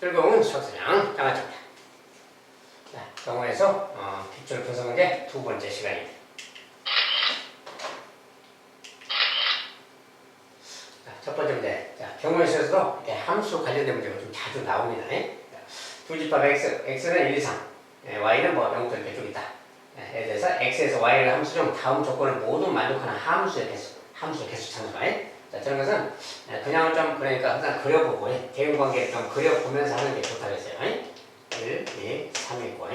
즐거운 수학습량 장아찌입니다. 자, 경우에서 기출 분석 문제 두 번째 시간입니다. 자, 첫 번째 문제. 자, 경우에서도 함수 관련된 문제가 좀 자주 나옵니다. 두 집합 x는 1, 2, 3, y는 뭐 0도 이렇게 쭉 있다. 예를 들어서 x에서 y를 함수 중 다음 조건을 모두 만족하는 함수의 개수 찾는 자, 저런 것은 그냥 좀 그러니까 항상 그려보고 대응관계를 좀 그려보면서 하는 게 좋다고 했어요. 1, 2, 3이고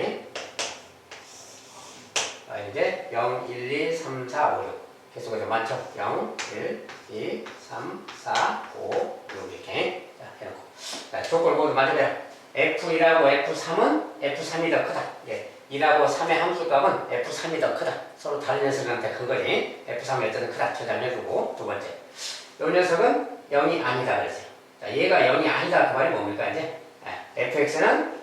이제 0, 1, 2, 3, 4, 5, 6 개수가 좀 많죠? 0, 1, 2, 3, 4, 5, 6 이렇게 자, 해놓고 자, 조건을 모두 맞으면 F1하고 F3은 F3이 더 크다. 1하고 3의 함수값은 F3이 더 크다. 서로 다른 녀석한테 큰 거지. F3이 어쨌든 크다. 저장해주고 두 번째. 이 녀석은 0이 아니다 그랬어요. 자, 얘가 0이 아니다 그 말이 뭡니까 이제? fx는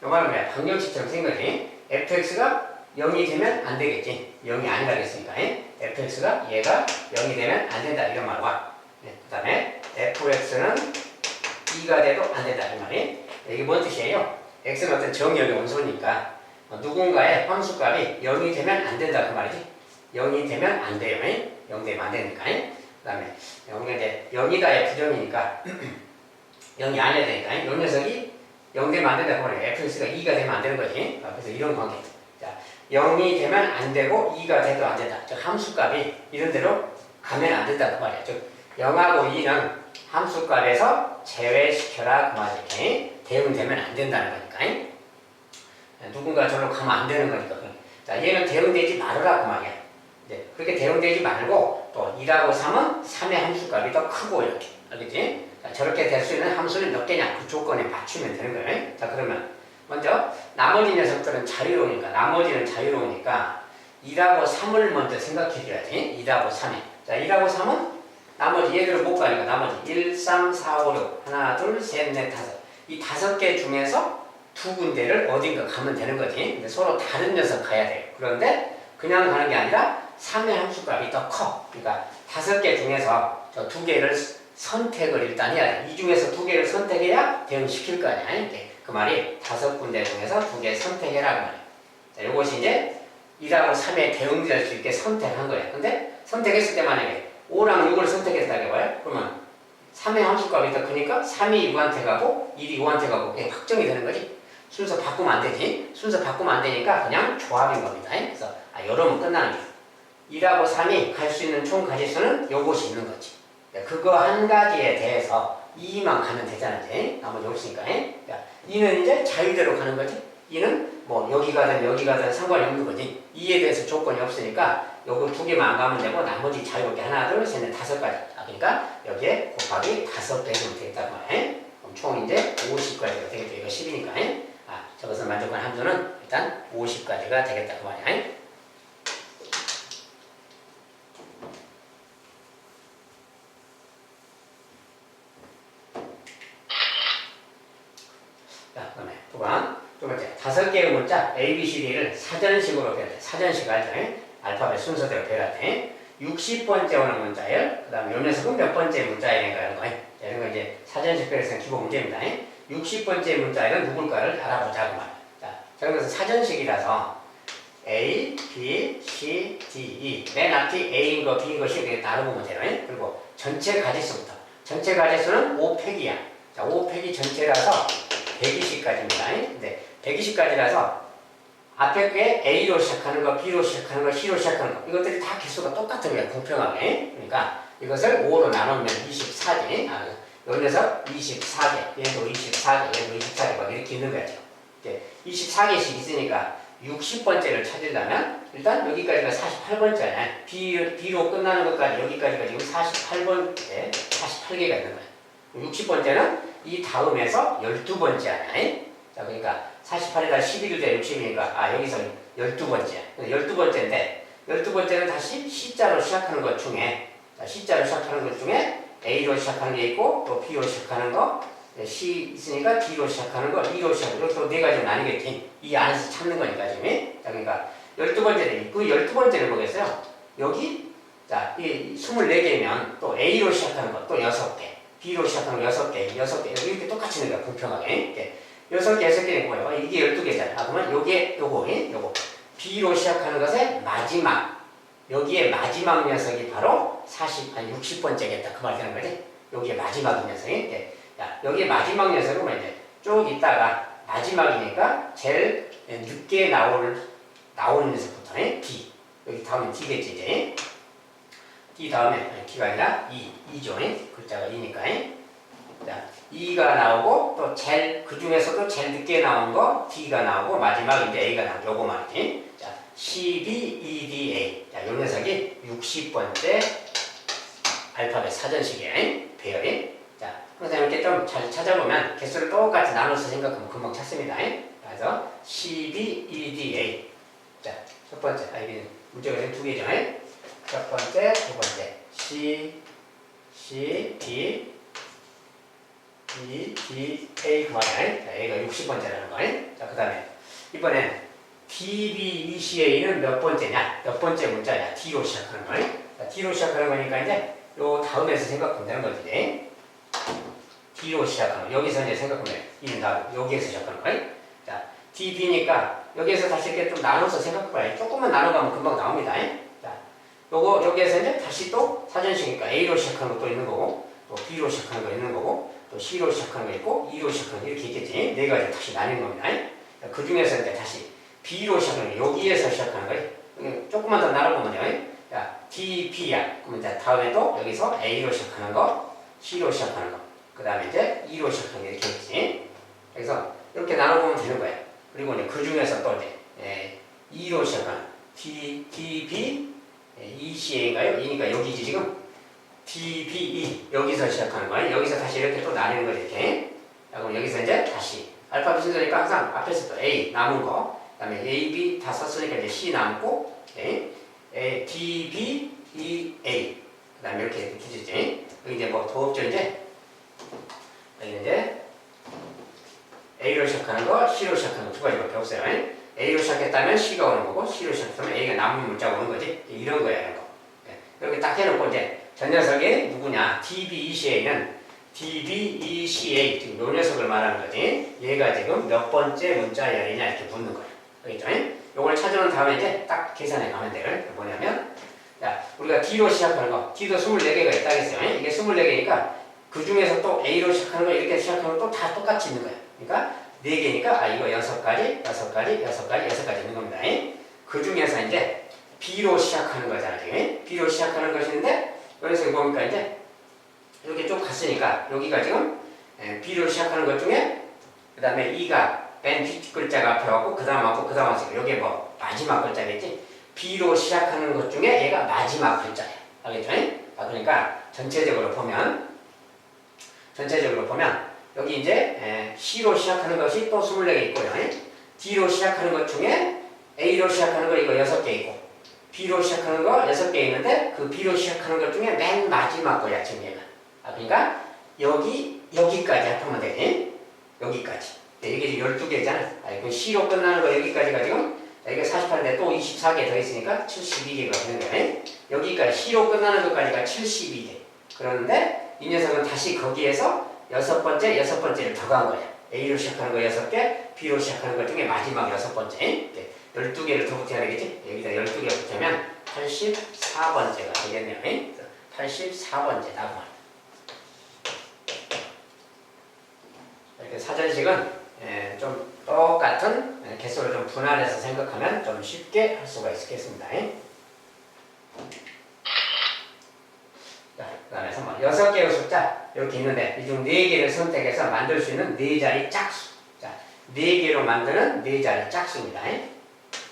이 말은 뭐야? 방정식처럼 생긴 거지. fx가 0이 되면 안 되겠지. 0이 아니다 그랬으니까. fx가 얘가 0이 되면 안 된다 이런 말과 그 다음에 fx는 2가 돼도 안 된다 이 말이. 이게 뭔 뜻이에요? x는 어떤 정의역의 원소니까 누군가의 함수값이 0이 되면 안 된다 그 말이지. 0이 되면 안 돼요. 0 되면 안 되니까. 그 다음에 여기가 이제 0이다의 부정이니까 0이 아니어야 되니까 이 녀석이 0 되면 안 된다 그 말이에요. fx가 2가 되면 안 되는 거지. 그래서 이런 관계. 자, 0이 되면 안 되고 2가 돼도 안 된다. 즉 함수값이 이런 대로 가면 안 된다 그 말이에요. 즉 0하고 2는 함수값에서 제외시켜라 그 말이에요. 대응되면 안 된다는 거니까. 누군가 저로 가면 안 되는 거니까. 자, 얘는 대응되지 말아라 그 말이야. 그렇게 대응되지 말고 또 2하고 3은 3의 함수값이 더 크고 이렇게. 알겠지? 자, 저렇게 될 수 있는 함수는 몇 개냐? 그 조건에 맞추면 되는 거예요. 자, 그러면 먼저 나머지 녀석들은 자유로우니까 2하고 3을 먼저 생각해 줘야지. 2하고 3에. 자, 2하고 3은 나머지 얘들을 못 가니까 나머지 1, 3, 4, 5, 6 하나, 둘, 셋, 넷, 다섯 이 5개 중에서 두 군데를 어딘가 가면 되는 거지. 근데 서로 다른 녀석 가야 돼요. 그런데 그냥 가는 게 아니라 3의 함수값이 더 커. 그러니까 5개 중에서 저 2개를 선택을 일단 해야 돼. 이 중에서 2개를 선택해야 대응시킬 거 아니야. 그 말이 5군데 중에서 2개 선택해라 그 말이야. 자, 요것이 이제 1하고 3에 대응될 수 있게 선택한 거야. 근데 선택했을 때 만약에 5랑 6을 선택했다고 해봐요. 그러면 3의 함수값이 더 크니까 3이 6한테 가고 1이 5한테 가고 그게 확정이 되는 거지. 순서 바꾸면 안 되지. 순서 바꾸면 안 되니까 그냥 조합인 겁니다. 그래서 이러면 끝나는 거예요. 1하고 3이 갈 수 있는 총 가지수는 요것이 있는 거지. 그거 한 가지에 대해서 2만 가면 되잖아. 이제. 나머지 없으니까. 그러니까 2는 이제 자유대로 가는 거지. 2는 뭐 여기 가든 상관이 없는 거지. 2에 대해서 조건이 없으니까 요거 2개만 안 가면 되고 나머지 자유롭게 하나, 둘, 셋, 넷, 5가지. 그러니까 여기에 곱하기 5배 해주면 되겠다고 말해. 그럼 총 이제 50가지가 되겠죠. 이거 10이니까. 저것을 만족하는 함수는 일단 50가지가 되겠다 그 말이야. 자, 그다음에 두 번째 5개의 문자 A, B, C, D를 사전식으로 배워야 돼. 사전식 알죠? 알파벳 순서대로 배워야 돼. 60번째 오는 문자열, 그 다음에 요 녀석은 몇 번째 문자열인가 이런 거. 이런 거 이제 사전식 배열에서 기본 문제입니다. 60번째 문자열은 누굴까를 알아보자 그 말. 자, 저것은 사전식이라서 A, B, C, D, E 맨 앞이 A인 거, B인 것이 이렇게 나눠보면 돼요. 그리고 전체 가지수부터. 전체 가지수는 5팩이야. 자, 5팩이 전체라서 120가지입니다. 근데 120가지라서 앞에 게 A로 시작하는 거, B로 시작하는 거, C로 시작하는 거 이것들이 다 개수가 똑같은 거예요. 공평하게. 그러니까 이것을 5로 나누면 24개. 요 녀석 24개, 얘도 24개, 얘도 24개 막 이렇게 있는 거죠. 24개씩 있으니까 60번째를 찾으려면 일단 여기까지가 48번째네. B로 끝나는 것까지 여기까지가 지금 48번째, 48개가 있는 거예요. 60번째는 이 다음에서 12번째 아니야. 자, 그러니까 48에다 11을 대 60이니까 여기서 12번째. 12번째인데 12번째는 다시 C자로 시작하는 것 중에 C자로 시작하는 것 중에 A로 시작하는 게 있고 또 B로 시작하는 거 C 있으니까 D로 시작하는 거, E로 시작하는 거 또 네 가지는 나뉘겠지. 이 안에서 찾는 거니까 지금. 자, 그러니까 12번째는 그 12번째는 뭐겠어요? 여기 자, 이 24개면 또 A로 시작하는 거 또 6개, B로 시작하는 거 6개, 6개 이렇게 똑같이 있는 거야. 공평하게. 6개, 6개는 뭐예요? 이게 12개잖아. 그러면 요거 B로 시작하는 것의 마지막, 여기에 마지막 녀석이 바로 60번째겠다. 그 말 되는 거지? 여기에 마지막 녀석이. 야, 여기에 마지막 녀석은 이제 쭉 있다가 마지막이니까 제일 늦게 나오는 녀석부터 D. 여기 다음에 D겠지, 이제. D 다음에, D가 아니라 2죠. 글자가 2니까. 자, 2가 나오고, 또 그 중에서도 제일 늦게 나온 거 D가 나오고, 마지막 이제 A가 나오고, 요거 말이지. 자, C, B, E, D, A. 자, 요 녀석이 60번째 알파벳 사전식이야. 배열이. 자, 그래서 이렇게 좀 잘 찾아보면 개수를 똑같이 나눠서 생각하면 금방 찾습니다. 그래서 C, B, E, D, A. 자, 첫 번째. 여기 문제가 지금 2개죠. 첫 번째, 두 번째. C, D, E, D, A 그 말이야. 자, A가 60번째라는 거. 자, 그 다음에 이번엔 D, B, E, C, A는 몇 번째냐? 몇 번째 문자냐? D로 시작하는 거. 자, D로 시작하는 거니까 이제 요 다음에서 생각하면 되는 거지. D로 시작하는 거. 여기서 이제 생각하면 이는 다음 여기에서 시작하는 거. 자, D, B니까 여기에서 다시 이렇게 좀 나눠서 생각해봐요. 조금만 나눠가면 금방 나옵니다. 자, 요거 여기에서 이제 다시 또 사전식이니까 A로 시작하는 것도 있는 거고, 또 B로 시작하는 거 있는 거고, 또 C로 시작하는 거 있고, E로 시작하는 거 이렇게 있겠지. 네 가지 다시 나뉘는 겁니다. 그 중에서 이제 다시 B로 시작하는 거, 여기에서 시작하는 거, 조금만 더 나눠보면요. 자, D, B야. 그러면 이제 다음에도 여기서 A로 시작하는 거, C로 시작하는 거, 그 다음에 이제 E로 시작하는 거 이렇게 있지. 그래서 이렇게 나눠보면 되는 거예요. 그리고 이제 그 중에서 또 이제 E로 시작하는 D, B, ECA인가요? E니까 여기지 지금. D, B, E 여기서 시작하는 거예요. 여기서 다시 이렇게 또 나뉘는 거죠. 이렇게. 자, 그럼 여기서 이제 다시 알파벳 순서니까 항상 앞에서 또 A 남은 거, 그 다음에 A, B 다 썼으니까 이제 C 남고, D, B, E, A 그 다음에 이렇게 기지지. 여기 이제 뭐 더 없죠 이제. 여기 이제 A로 시작하는 거, C로 시작하는 거 두 가지밖에 없어요. A로 시작했다면 C가 오는 거고, C로 시작했다면 A가 남은 문자가 오는 거지. 이런 거야, 이런 거. 이렇게 딱 해놓고 이제 전 녀석이 누구냐? DBECA는 DBECA 지금 요 녀석을 말하는 거지. 얘가 지금 몇 번째 문자열이냐 이렇게 묻는 거야. 알겠죠? 요걸 찾아놓은 다음에 이제 딱 계산해 가면 돼요. 뭐냐면, 자, 우리가 D로 시작하는 거, D도 24개가 있다 했어요. 이게 24개니까 그 중에서 또 A로 시작하는 거 이렇게 시작하는 거 또 다 똑같이 있는 거야. 그러니까 4개니까 이거 6가지, 6가지, 6가지, 6가지 있는 겁니다. 그 중에서 이제 B로 시작하는 거잖아, 지금. B로 시작하는 것인데, 여기서 보니까 이제, 이렇게 쭉 갔으니까, 여기가 지금, B로 시작하는 것 중에, 그 다음에 E가 맨 뒷글자가 앞에 왔고, 그 다음 왔고, 그 다음 왔으니까, 여기 뭐, 마지막 글자겠지? B로 시작하는 것 중에 얘가 마지막 글자야. 알겠죠? 그러니까, 전체적으로 보면, 여기 이제, C로 시작하는 것이 또 24개 있고요. D로 시작하는 것 중에, A로 시작하는 거 이거 6개 있고, B로 시작하는 거 6개 있는데 그 B로 시작하는 것 중에 맨 마지막 거야 지금 얘가. 그러니까 여기까지 합하면 되지. 여기까지. 이게 12개잖아. 그 C로 끝나는 거 여기까지가 지금 이게 48인데 또 24개 더 있으니까 72개가 되는 거야. 여기까지 C로 끝나는 것까지가 72개. 그런데 이 녀석은 다시 거기에서 6번째를 더 간 거야. A로 시작하는 거 6개, B로 시작하는 것 중에 마지막 6번째. 12개를 더 붙여야 되겠지? 여기다 12개 붙이면 84번째가 되겠네요. 84번째다. 이렇게 사전식은 좀 똑같은 개수를 좀 분할해서 생각하면 좀 쉽게 할 수가 있겠습니다. 자, 그 다음에 3번. 6개의 숫자 이렇게 있는데 이 중 4개를 선택해서 만들 수 있는 4자리 짝수. 자, 4개로 만드는 4자리 짝수입니다.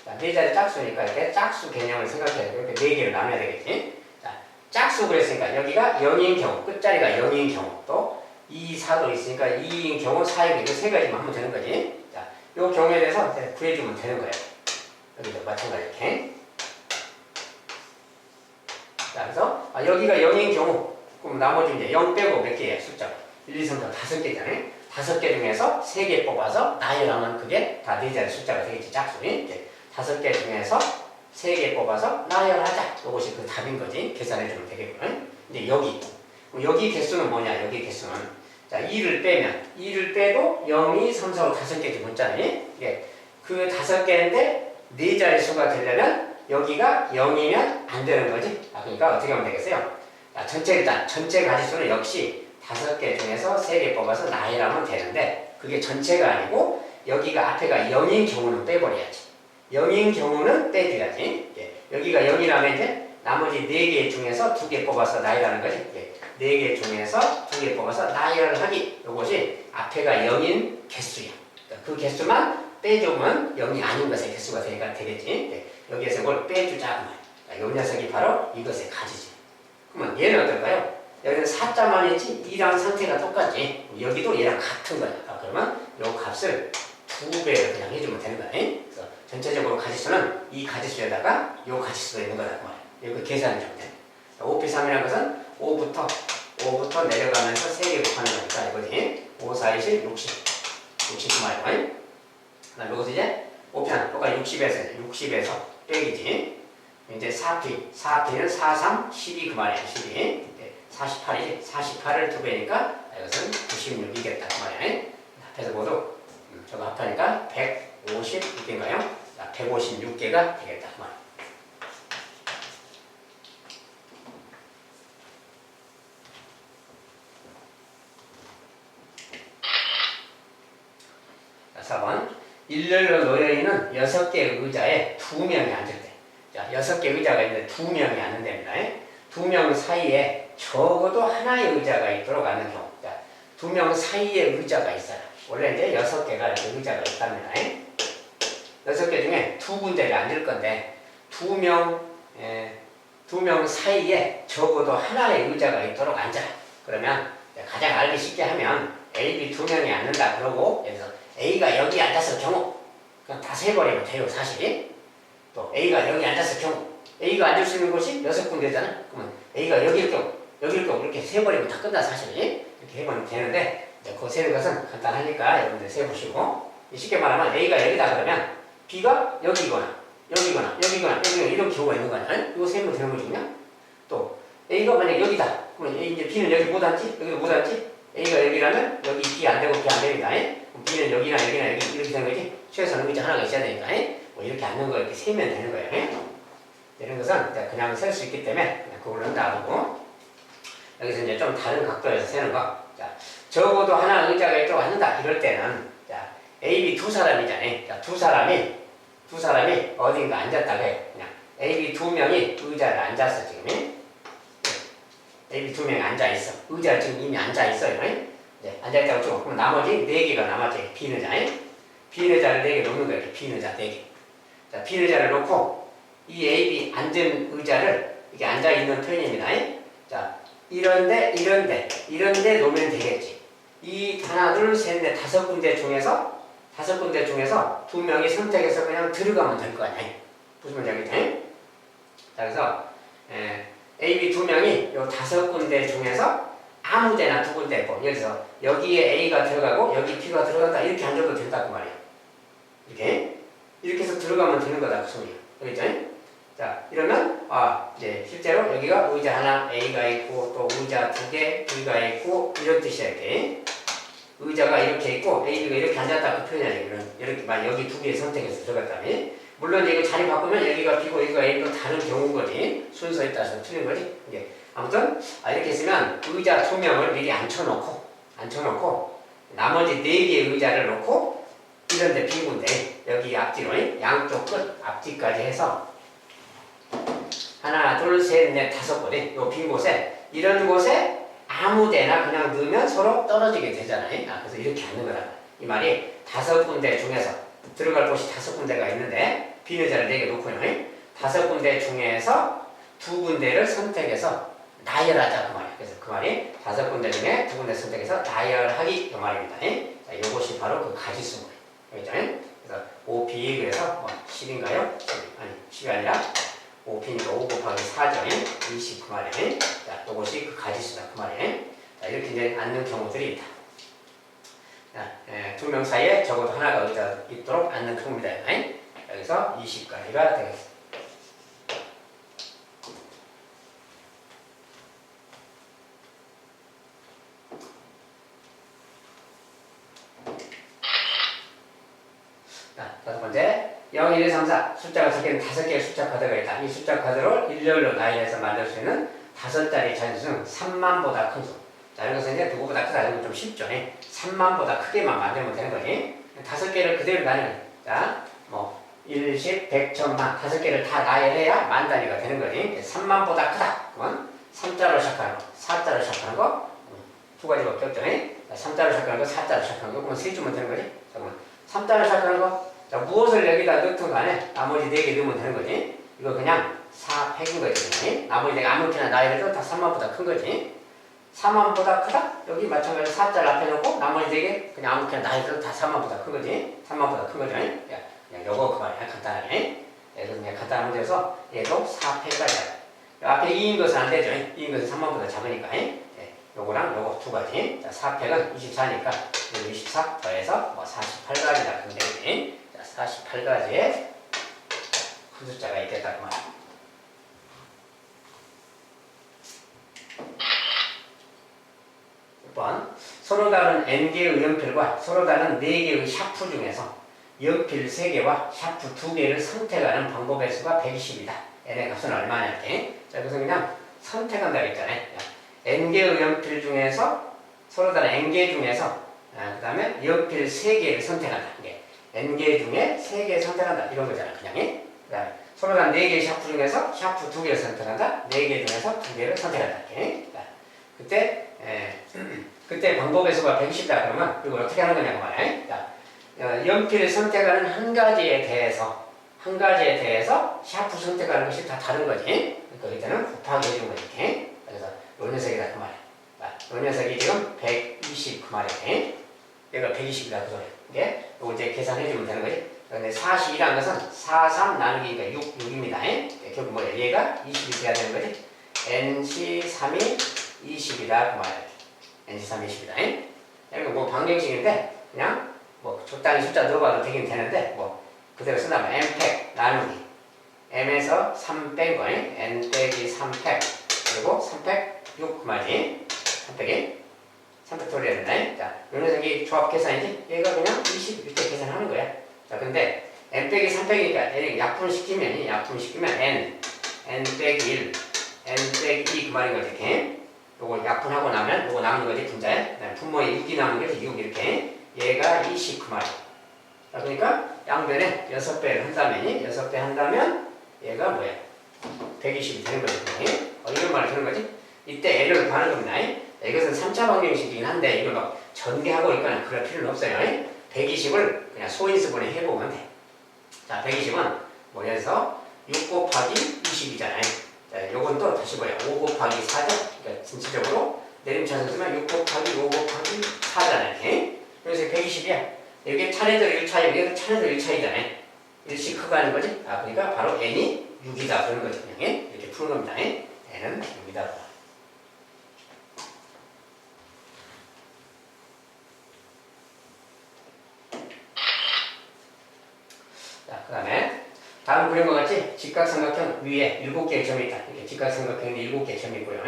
자, 4자리 짝수니까 이렇게 짝수 개념을 생각해야 되고 이렇게 4개로 나눠야 되겠지. 자, 짝수 그랬으니까 여기가 0인 경우, 끝자리가 0인 경우, 또 2, 4도 있으니까 2인 경우, 4인 경우 세 가지만 하면 되는 거지. 자, 요 경우에 대해서 구해주면 되는 거예요. 여기도 마찬가지 이렇게. 자, 그래서 여기가 0인 경우, 그럼 나머지 이제 0 빼고 몇 개예요? 숫자 1, 2, 3, 4, 5개잖아요. 5개 중에서 3개 뽑아서 나열하면 그게 다 4자리 숫자가 되겠지, 짝수. 5개 중에서 3개 뽑아서 나열하자. 이것이 그 답인 거지. 계산해주면 되겠고요. 근데 여기 여기 개수는 뭐냐? 여기 개수는 자 2를 빼면 2를 빼도 0, 2, 3, 4, 5, 5개지 문자니 이게 그 5개인데 4자리 수가 되려면 여기가 0이면 안 되는 거지. 그러니까 어떻게 하면 되겠어요? 일단 전체 가지수는 역시 5개 중에서 3개 뽑아서 나열하면 되는데 그게 전체가 아니고 여기가 앞에가 0인 경우는 빼버려야지. 0인 경우는 빼줘야지. 여기가 0이라면 이제 나머지 4개 중에서 2개 뽑아서 나열하는 거지. 4개 중에서 2개 뽑아서 나열을 하기. 이것이 앞에가 0인 개수야. 그 개수만 빼주면 0이 아닌 것의 개수가 되니까 되겠지. 여기에서 이걸 빼주자. 이 녀석이 바로 이것의 가지지. 그러면 얘는 어떨까요? 여기는 4자만 있지 2랑 상태가 똑같지. 여기도 얘랑 같은 거야. 그러면 이 값을 2배를 그냥 해주면 되는 거야. 그래서 전체적으로 가지수는 이 가지수에다가 이 가지수가 있는 거다. 그 말이야. 이거 계산을 좀 돼. 5P3이라는 것은 5부터 내려가면서 3개 곱하는 거니까 이거지. 5, 4, 20, 60 말이야. 그다음 여기서 이제 5편, 똑같이 60에서 빼기지. 이제 4P는 4, 3, 12 그 말이야. 12. 48이지. 48을 2배니까 이것은 96이겠다. 그 말이야. 앞에서 모두 저거 합하니까 156개인가요? 156개가 되겠다. 그 말이야. 자, 4번. 일렬로 놓여있는 6개의 의자에 2명이 앉을 때. 자, 6개 의자가 있는데 2명이 앉는 데입니다. 2명 사이에 적어도 하나의 의자가 있도록 앉는 경우. 자, 2명 사이에 의자가 있어요. 원래 이제 6개가 이렇게 의자가 있답니다. 6개 중에 2군데를 앉을 건데 2명 사이에 적어도 하나의 의자가 있도록 앉아. 그러면 가장 알기 쉽게 하면 A, B 2명이 앉는다 그러고 그래서 A가 여기 앉았을 경우 그냥 다 세버리면 돼요. 사실 또 A가 여기 앉았을 경우 A가 앉을 수 있는 곳이 6군데잖아. 그러면 A가 여기일 경우 이렇게 세버리면 다 끝나. 사실 이렇게 해보면 되는데 그 세는 것은 간단하니까 여러분들 세보시고 쉽게 말하면 A가 여기다 그러면 B가 여기거나 이런 경우가 있는 거 아니야? 이거 세면 되는 거지 그냥. 또 A가 만약 여기다 그러면 이제 B는 여기 못 앉지? 여기도 못 앉지? A가 여기라면 여기 B 안 되고 B 안 됩니다. B는 여기나 여기 이렇게 되는 거지. 최소한 의자 하나가 있어야 되니까 뭐 이렇게 앉는 거 이렇게 세면 되는 거예요. 이런 것은 그냥 셀 수 있기 때문에 그냥 그걸로 놔두고 여기서 이제 좀 다른 각도에서 세는 거. 자, 적어도 하나 의자가 있도록 앉는다. 이럴 때는 자, A, B 두 사람이잖아요. 자, 두 사람이 어딘가 앉았다고 해. 그냥 A, B 2명이 의자를 앉았어 지금. A, B 2명이 앉아 있어. 의자를 지금 이미 앉아 있어요. 네, 앉아있다고 쭉. 그럼 나머지 4개가 남았지. B의자에. B의자를 4개 놓는 거예요. B의자 4개. 자, B의자를 놓고 이 A, B 앉은 의자를 이렇게 앉아있는 편입니다. 자, 이런데 놓으면 되겠지. 이 하나, 둘, 셋, 넷, 5군데 중에서 2명이 선택해서 그냥 들어가면 될 거 아니야. 무슨 말인지 알겠지? 자, 그래서 A, B 2명이 요 5군데 중에서 아무 데나 2군데 있고 여기서 여기에 A가 들어가고 여기 B가 들어간다 이렇게 앉아도 된다고 말이야. 이렇게 해서 들어가면 되는 거다 그 소리야. 알겠죠? 자, 이러면 이제 실제로 여기가 의자 하나 A가 있고 또 의자 2개 B가 있고 이런 뜻이야. 이렇게 의자가 이렇게 있고 A, B가 이렇게 앉았다 그 표현이야. 이렇게 막 여기 2개 선택해서 들어갔다면 물론 이거 자리 바꾸면 여기가 B고 여기가 A고 다른 경우인 거지. 순서에 따라서 틀린 거지. 아무튼 이렇게 했으면 의자 2명을 미리 앉혀놓고 나머지 4개의 의자를 놓고 이런데 빈 군데 여기 앞뒤로 양쪽 끝 앞뒤까지 해서 하나 둘 셋 넷 5곳에 요 빈 곳에 이런 곳에 아무 데나 그냥 넣으면 서로 떨어지게 되잖아요. 그래서 이렇게 앉는 거라. 이 말이 5군데 중에서 들어갈 곳이 5군데가 있는데 빈 의자를 4개 놓고요. 5군데 중에서 2군데를 선택해서 나열하자 그 말이야. 그래서 그 말이 5군데 중에 2군데 선택해서 나열하기 그 말입니다. 자, 이것이 바로 그 가지수인 거예요. 알겠죠? 그래서 5p 그래서 10인가요? 10이 아니라 5p니까 5 곱하기 4죠. 20 그 말이에요. 자, 이것이 그 가지수다 그 말이에요. 자, 이렇게 이제 앉는 경우들이 있다. 자, 2명 사이에 적어도 하나가 의자 있도록 앉는 경우입니다. 여기서 20까지가 되겠습니다. 0, 1, 2, 3, 4 숫자가 섞이는 5개의 숫자 카드가 있다. 이 숫자 카드를 일렬로 나열해서 만들 수 있는 5자리 잔수 3만보다 큰 수. 자, 이런 것은 이제 누구보다 크다. 이건 좀 쉽죠. 3만보다 크게만 만들면 되는 거지. 5개를 그대로 나열해. 자, 뭐 1, 10, 100, 1000만 5개를 다 나열해야 만 단위가 되는 거지. 3만보다 크다. 그러면 3자로 시작하는 거, 4자로 시작하는 거, 두 가지밖에 없죠. 3자로 시작하는 거, 4자로 시작하는 거, 그러면 3주면 되는 거지. 자, 그러면 3자로 시작하는 거, 자, 무엇을 여기다 넣든 간에 나머지 4개 넣으면 되는 거지. 이거 그냥 4팩인 거지. 그냥. 나머지 내가 아무렇게나 나열해도 다 3만보다 큰 거지. 4만보다 크다? 여기 마찬가지로 4자를 앞에 놓고 나머지 4개 그냥 아무렇게나 나열해도 다 3만보다 큰 거지. 3만보다 큰 거죠. 그냥 요거 그만이야. 간단하게. 그래서 그냥 간단한 문제여서 얘도 4팩까지. 앞에 2인 것은 안 되죠. 2인 것은 3만보다 작으니까. 요거랑 요거 두 가지. 자, 4팩은 24니까 24 더해서 뭐 48가지다. 그럼 되겠지. 자, 48가지의 큰 숫자가 있겠다. 그 말이야. 서로 다른 n개의 연필과 서로 다른 4개의 샤프 중에서 연필 3개와 샤프 2개를 선택하는 방법의 수가 120이다. n의 값은 얼마냐 이렇게. 자, 그래서 그냥 선택한다고 했잖아요. n개의 연필 중에서 서로 다른 n개 중에서 그 다음에 연필 3개를 선택한다. 이게 n개 중에 3개 선택한다. 이런 거잖아. 그냥. 그 다음에 서로 다른 4개의 샤프 중에서 샤프 2개를 선택한다. 4개 중에서 2개를 선택한다. 이렇게. 그때 방법의 수가 120이다 그러면 이걸 어떻게 하는 거냐고 말이야. 연필을 선택하는 한 가지에 대해서 샤프 선택하는 것이 다 다른 거지. 그러니까 이때는 곱하기 해주는 거지. 이렇게. 그래서 요 녀석이다 그 말이야. 요 녀석이 지금 120 그 말이야. 얘가 120이다 그 소리야. 이게 요거 이제 계산해주면 되는 거지. 근데 42라는 것은 4, 3 나누기니까 6, 6입니다. 결국 뭐야? 얘가 20이 돼야 되는 거지. NC3이 20이다 그 말이야. NC3이 20이다. 이거 뭐 방정식인데 그냥 뭐 적당히 숫자 넣어봐도 되긴 되는데 뭐 그대로 쓴다면 n팩 나누기 m에서 3 뺀 거 n 빼기 3팩 그리고 3팩 6 그 말이지. 3팩 돌려야 된다. 자, 요 녀석이 조합 계산이지. 얘가 그냥 20 이렇게 계산하는 거야. 자, 근데 n 빼기 3팩이니까 얘를 약분시키면 n 빼기 1 n 빼기 2 그 말인 거지. 이렇게. 요거 약분하고 나면 요거 남는 거지. 분자에 분모에 6이 남는 거지. 6 이렇게. 얘가 20 그 말이야. 자, 그러니까 양변에 6배를 한다면 얘가 뭐야? 120이 되는 거지. 이런 말을 되는 거지. 이때 L을 구하는 겁니다. 이것은 3차 방정식이긴 한데 이걸 막 전개하고 있거나 그럴 필요는 없어요. 120을 그냥 소인수분해 해보면 돼. 자, 120은 뭐여서 6 곱하기 20이잖아요. 자, 요건 또 다시 뭐야? 5 곱하기 4죠? 그러니까 전체적으로 내림차순 쓰면 6 곱하기 5 곱하기 4잖아요. 이렇게. 그래서 120이야. 여기 차례대로 1차이, 여기도 차례대로 1차이잖아요. 1씩 크고 하는 거지? 아, 그러니까 바로 n이 6이다. 그런 거죠. 그냥. 이렇게 푸는 겁니다. n은 6이다. 자, 그 다음에 다음 그림과 같이 직각삼각형 위에 7개의 점이 있다. 이렇게 직각삼각형에 7개의 점이 있고요.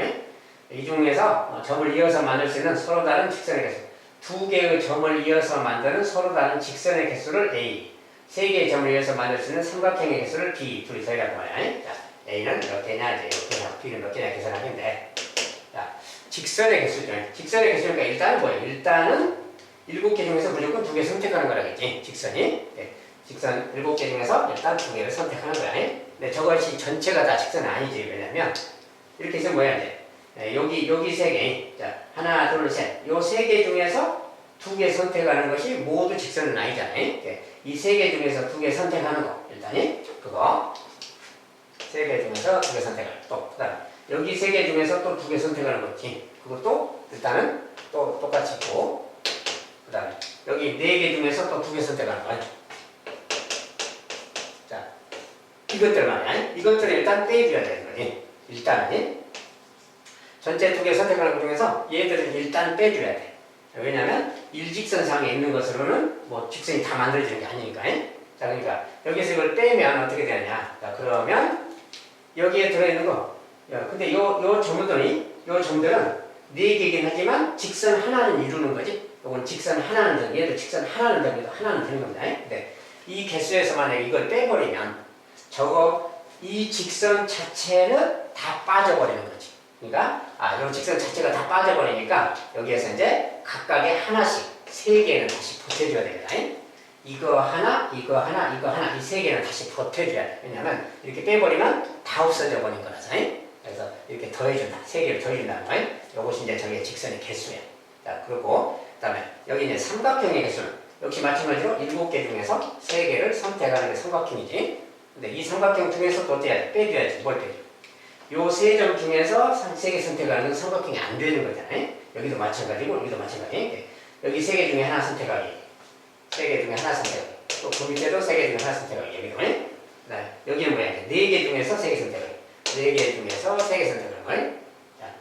이 중에서 점을 이어서 만들 수 있는 서로 다른 직선의 개수 2개의 점을 이어서 만드는 서로 다른 직선의 개수를 A 3개의 점을 이어서 만들 수 있는 삼각형의 개수를 B 둘이 더해라고 말이야. 자, A는 몇 개냐 이제 B는 몇 개냐 계산하면 돼. 자, 직선의 개수죠. 직선의 개수니까 일단은 뭐예요? 일단은 7개 중에서 무조건 2개 선택하는 거라겠지. 직선이. 직선 7개 중에서 일단 2개를 선택하는 거야. 근데 저것이 전체가 다 직선은 아니지. 왜냐면 이렇게 해서 뭐야 이제 여기 3개. 자, 하나, 둘, 셋. 요 3개 중에서 2개 선택하는 것이 모두 직선은 아니잖아요. 이 3개 중에서 2개 선택하는 거. 일단이 그거. 3개 중에서 2개 선택을. 또 그다음 여기 3개 중에서 또 2개 선택하는 거지. 그것도 일단은 또 똑같이 있고. 그다음에 여기 4개 중에서 또 2개 선택하는 거야. 자, 이것들 말이야. 이것들을 일단 빼줘야 되는 거지. 일단은 전체 2개 선택하는 것 중에서 얘들은 일단 빼줘야 돼. 왜냐면 일직선상에 있는 것으로는 뭐 직선이 다 만들어지는 게 아니니까. 자, 그러니까 여기서 이걸 빼면 어떻게 되느냐. 자, 그러면 여기에 들어있는 거. 야, 근데 요 점들은 4개이긴 하지만 직선 하나는 이루는 거지. 요건 직선 하나는 등, 얘도 직선 하나는 등에도 하나는 되는 겁니다. 근데 이 개수에서 만약에 이걸 빼버리면 이 직선 자체는 다 빠져버리는 거지. 그러니까 이 직선 자체가 다 빠져버리니까 여기에서 이제 각각의 하나씩 세 개는 다시 보태줘야 됩니다. 이거 하나, 이거 하나, 이거 하나 이 세 개는 다시 보태줘야 돼. 왜냐면 이렇게 빼버리면 다 없어져 버린 거라서. 그래서 이렇게 더해준다. 세 개를 더해준다는 거예요. 이것이 이제 저게 직선의 개수예요. 자, 그리고 그다음에 여기 이제 삼각형의 개수는 역시 마찬가지로 7개 중에서 3개를 선택하는 게 삼각형이지. 근데 이 삼각형 중에서 또 어때야 돼? 빼줘야지. 뭘 빼줘? 요 세 점 중에서 3개 선택하는 건 삼각형이 안 되는 거잖아요. 여기도 마찬가지고 여기도 마찬가지. 여기 3개 중에 하나 선택하기. 3개 중에 하나 선택하기. 또 그 밑에도 3개 중에 하나 선택하기. 여기도. 그다음에 여기는 뭐야? 4개 중에서 3개 선택하기. 4개 중에서 3개 선택하는 거예요. 자,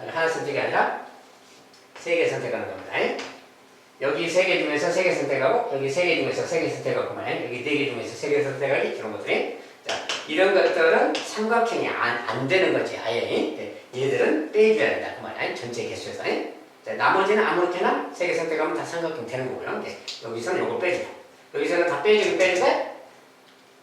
하나 선택이 아니라 3개 선택하는 겁니다. 여기 3개 중에서 3개 선택하고 여기 3개 중에서 3개 선택하고 여기 4개 중에서 3개 선택하기 이런 것들이 자 이런 것들은 삼각형이 안 되는 거지 아예 얘들은 빼줘야 된다 그 말이야 전체 개수에서 자, 나머지는 아무렇게나 3개 선택하면 다 삼각형 되는 거고요 여기서는 요거 빼주고 여기서는 다 빼주긴 빼주되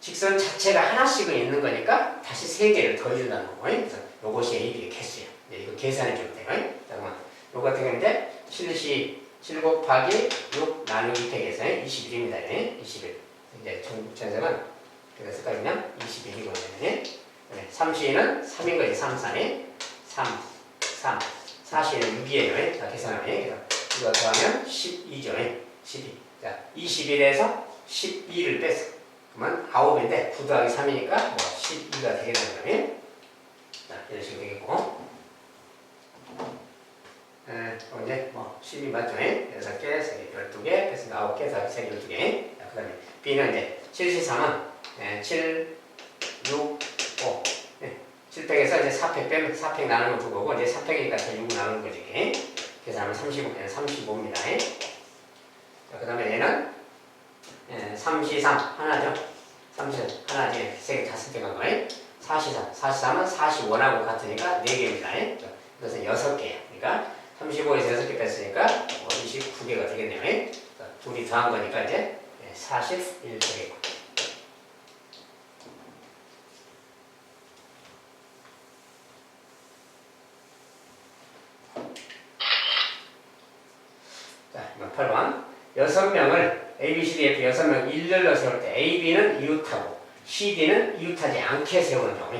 직선 자체가 하나씩은 있는 거니까 다시 3개를 더해준다는 거고 그래서 요것이 AB의 개수야 이거 계산해 주면 돼요 자 그러면 요거 같은 경우는 이제 7 곱하기 6 나누기 100에서 21입니다. 21. 이제 전체는 그래서 그러면 21이거든요. 3시는 3인 거지. 3, 3이 3, 3. 4시는 6이에요. 자, 계산하면. 그래서 이거 더하면 12죠. 12. 자, 21에서 12를 뺐어. 그러면 9인데 9 더하기 3이니까 뭐 12가 되겠는 거예요. 자, 이런 식으로 되겠고. 이제 뭐 12 맞죠? 6개, 3개, 12개, 그래서 9개, 4개, 3개, 12개. 그 다음에 B는 이제 73은 7, 6, 5. 7팩에서 이제 4팩 빼면 4팩 나누면 2거고, 이제 4팩이니까 6 나누는 거지. 계산하면 35, 35입니다. 그 다음에 얘는 33, 하나죠? 33, 하나지. 3개 다 선택한 거예요. 43, 43은 45하고 같으니까 4개입니다. 이것은 6개예요. 그러니까 35에서 6개 뺐으니까 29개가 되겠네요. 둘이 더한 거니까 이제 41 되겠고. 자, 8번. 6명을 A, B, C, D, F 6명 일렬로 세울 때 A, B는 이웃하고 C, D는 이웃하지 않게 세우는 경우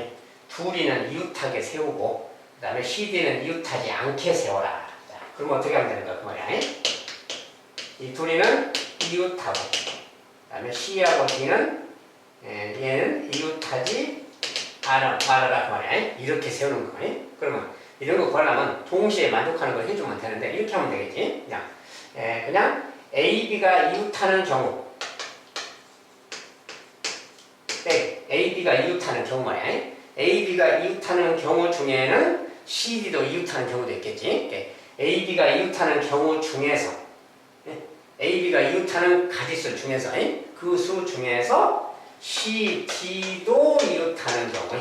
둘이는 이웃하게 세우고 그 다음에 CD는 이웃하지 않게 세워라. 자, 그럼 어떻게 하면 되는가 그 말이야. 이 둘이는 이웃하고 그 다음에 C하고 D는 얘는 이웃하지 말아라 그 말이야. 이렇게 세우는 거야. 그러면 이런 거 구하려면 동시에 만족하는 걸 해주면 되는데 이렇게 하면 되겠지. 그냥 A, B가 이웃하는 경우 A, B가 이웃하는 경우 말이야. A, B가 이웃하는 경우 중에는 C, D도 이웃하는 경우도 있겠지. A, B가 이웃하는 경우 중에서 A, B가 이웃하는 가지수 중에서 그 수 중에서 C, D도 이웃하는 경우에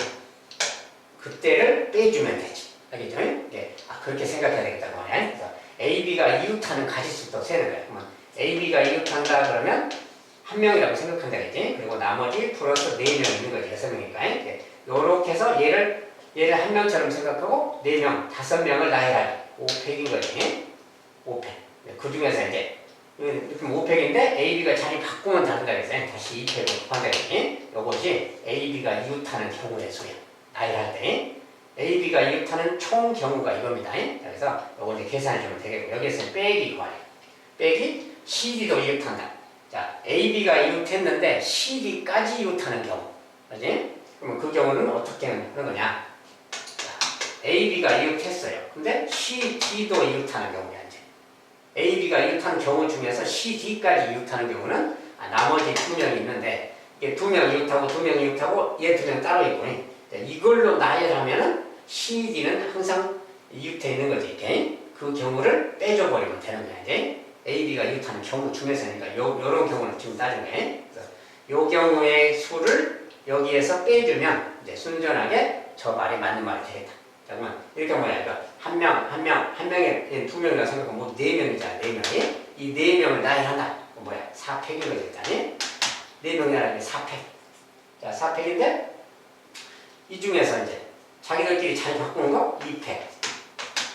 그때를 빼주면 되지. 알겠죠? 그렇게 생각해야 되겠다고 말이야. 그래서 A, B가 이웃하는 가지수도 세는 거야. 그러면 A, B가 이웃한다 그러면 한 명이라고 생각한다겠지. 그리고 나머지 플러스 4명 있는 거지. 6명이니까. 요렇게 해서 얘를 한 명처럼 생각하고 4명, 5명을 나열하기. 5팩인 거지. 5팩. 그 중에서 이제 이렇게 5팩인데 A, B가 자리 바꾸면 다른다 그랬어요. 다시 2팩으로 구한다 그랬지. 요것이 A, B가 이웃하는 경우의 수야. 나열할 때. A, B가 이웃하는 총 경우가 이겁니다. 그래서 요거 이제 계산해주면 되겠고 여기에서 빼기 구하래. 빼기 C, D도 이웃한다. 자, A, B가 이웃했는데 C, D까지 이웃하는 경우. 그지? 그러면 그 경우는 어떻게 하는 거냐? 자, A, B가 이웃했어요. 근데 C, D도 이웃하는 경우야, 이제. A, B가 이웃하는 경우 중에서 C, D까지 이웃하는 경우는 나머지 2명이 있는데 이게 2명 이웃하고 2명 이웃하고 얘 2명 따로 있고 이걸로 나열하면은 C, D는 항상 이웃해 있는 거지. 이렇게. 그 경우를 빼줘버리면 되는 거야, 이제. A, B가 이웃하는 경우 중에서니까 요런 경우는 지금 따진 거예요. 그래서 요 경우의 수를 여기에서 빼주면 이제 순전하게 저 말이 맞는 말이 되겠다. 잠깐만 이렇게 뭐야? 그러니까 한 명에 2명이라고 생각하면 뭐 4명이잖아. 4명이 이 4명을 나열한다. 뭐야? 4팩인 거지 일단이. 4명이라는 게 4팩. 자, 4팩인데 이 중에서 이제 자기들끼리 자리 바꾸는 거 2팩.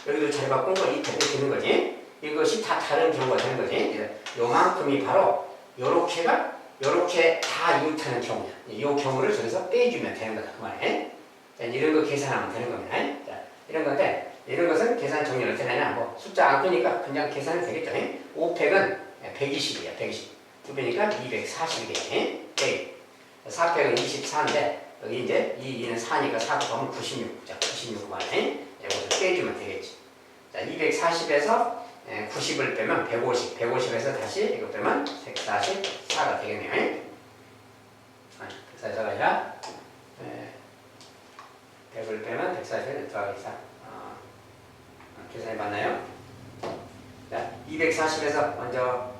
여기도 자리 바꾼 거 2팩 이렇게 되는 거지. 이것이 다 다른 경우가 되는 거지. 요만큼이 바로 요렇게가 요렇게 다 이웃하는 경우야. 이 경우를 저기서 빼주면 되는 거다. 그 말에. 자, 이런 거 계산하면 되는 겁니다. 자, 이런 건데 이런 것은 계산 정리를 어떻게 하냐. 뭐 숫자 안 끄니까 그냥 계산이 되겠죠. 5팩은 120이야. 120. 2배니까 240이 되지. 4팩은 24인데 여기 이제 2는 4니까 4 곱하면 96. 자, 96 만에 이것을 빼주면 되겠지. 자, 240에서 90을 빼면 150. 150에서 다시 이거 빼면 144가 되겠네요. 144가 아니라 100을 빼면 140을 더하기 4. 계산이 맞나요? 자, 240에서 먼저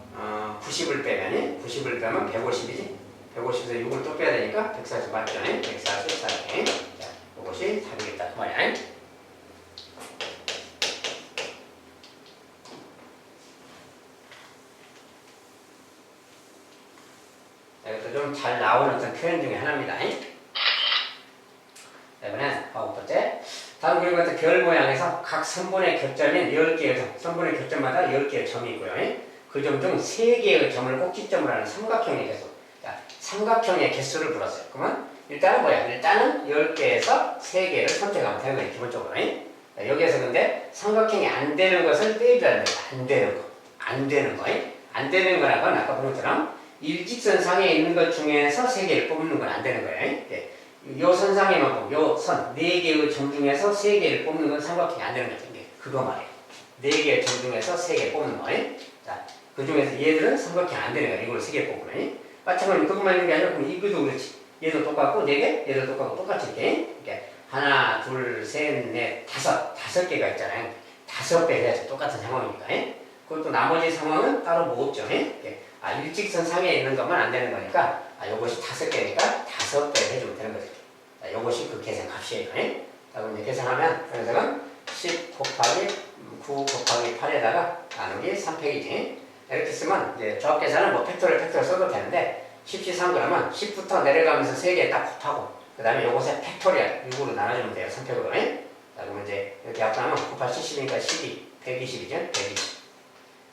90을 빼면 90을 빼면 150이지. 150에서 6을 또 빼야 되니까 140 맞죠? 144. 자, 이것이 답이겠다. 그 말이야. 자, 이것도 좀 잘 나오는 어떤 표현 중에 하나입니다. 자, 이번엔 9번째. 다음 그림 같은 별 모양에서 각 선분의 교점인 10개의 선분의 교점마다 10개의 점이 있고요. 그 점 중 3개의 점을 꼭지점으로 하는 삼각형의 개수. 자, 삼각형의 개수를 불었어요. 그러면 일단은 뭐야? 일단은 10개에서 3개를 선택하면 되는 거예요. 기본적으로. 자, 여기에서 근데 삼각형이 안 되는 것을 빼줘야 됩니다. 안 되는 거. 안 되는 거. 안 되는 거라는 건 아까 본 것처럼 일직선상에 있는 것 중에서 3개를 뽑는 건 안 되는 거예요. 요 선상에만 보고 요 선 4개의 점 중에서 3개를 뽑는 건 삼각형이 안 되는 거죠. 그거 말이에요. 4개의 점 중에서 3개 뽑는 거예요. 자, 그 중에서 얘들은 삼각형이 안 되는 거예요. 이걸 3개 뽑으면. 마찬가지로 그것만 있는 게 아니라 그럼 이것도 그렇지. 얘도 똑같고 4개, 얘도 똑같고 똑같이 이렇게 하나, 둘, 셋, 넷, 다섯 개가 있잖아요. 5배 해야지 똑같은 상황이니까. 그것도 나머지 상황은 따로 뭐 없죠. 일직선 상에 있는 것만 안 되는 거니까 요것이 5개니까 5배 해주면 되는 거죠. 자, 요것이 그 계산 값이에요. 자, 그럼 이제 계산하면 그 녀석은 10 곱하기 9 곱하기 8에다가 나누기 3팩이지. 이렇게 쓰면 이제 조합 계산은 뭐 팩토리얼 써도 되는데 10C3 그러면 10부터 내려가면서 3개 딱 곱하고 그 다음에 요것에 팩토리얼 6으로 나눠주면 돼요. 3팩으로. 자, 그러면 이제 이렇게 합하면 9, 8, 70이니까 12, 120이죠. 120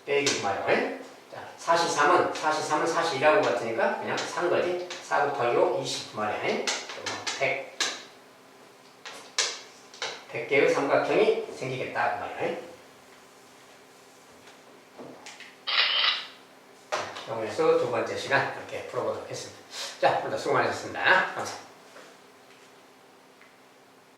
빼기 말이에요. 자, 43은 42라고 같으니까 그냥 산 거지. 4 곱하기 5, 20 말이야. 100. 100개의 삼각형이 생기겠다. 그 말이야. 자, 오늘서 2번째 시간 이렇게 풀어보도록 했습니다. 자, 오늘도 수고 많으셨습니다. 감사합니다.